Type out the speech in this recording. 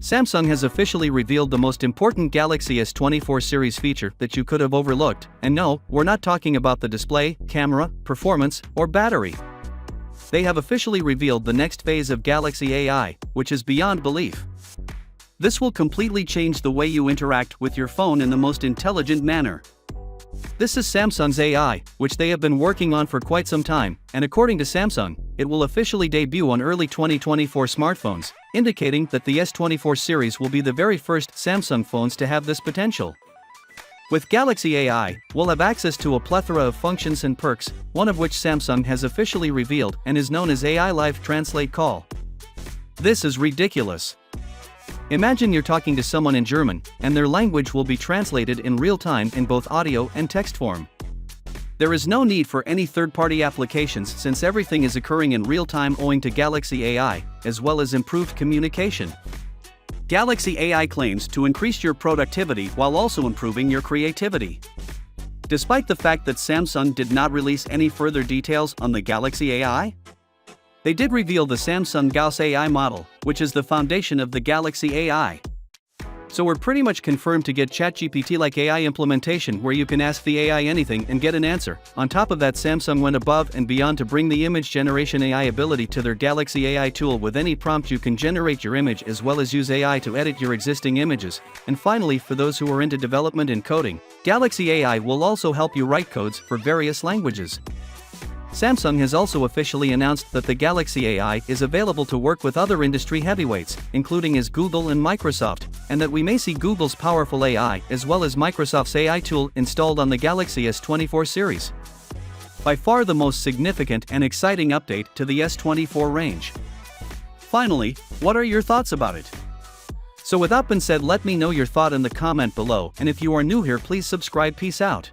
Samsung has officially revealed the most important Galaxy S24 series feature that you could have overlooked, and no, we're not talking about the display, camera, performance, or battery. They have officially revealed the next phase of Galaxy AI, which is beyond belief. This will completely change the way you interact with your phone in the most intelligent manner. This is Samsung's AI, which they have been working on for quite some time, and according to Samsung, it will officially debut on early 2024 smartphones, indicating that the S24 series will be the very first Samsung phones to have this potential. With Galaxy AI, we'll have access to a plethora of functions and perks, one of which Samsung has officially revealed and is known as AI Live Translate Call. This is ridiculous. Imagine you're talking to someone in German, and their language will be translated in real time in both audio and text form. There is no need for any third-party applications since everything is occurring in real time owing to Galaxy AI, as well as improved communication. Galaxy AI claims to increase your productivity while also improving your creativity. Despite the fact that Samsung did not release any further details on the Galaxy AI, they did reveal the Samsung Gauss AI model, which is the foundation of the Galaxy AI. So we're pretty much confirmed to get ChatGPT-like AI implementation where you can ask the AI anything and get an answer. On top of that, Samsung went above and beyond to bring the image generation AI ability to their Galaxy AI tool. With any prompt you can generate your image as well as use AI to edit your existing images. And finally, for those who are into development and coding, Galaxy AI will also help you write codes for various languages. Samsung has also officially announced that the Galaxy AI is available to work with other industry heavyweights, including as Google and Microsoft, and that we may see Google's powerful AI as well as Microsoft's AI tool installed on the Galaxy S24 series. By far the most significant and exciting update to the S24 range. Finally, what are your thoughts about it? So with that being said, let me know your thought in the comment below, and if you are new here, please subscribe. Peace out.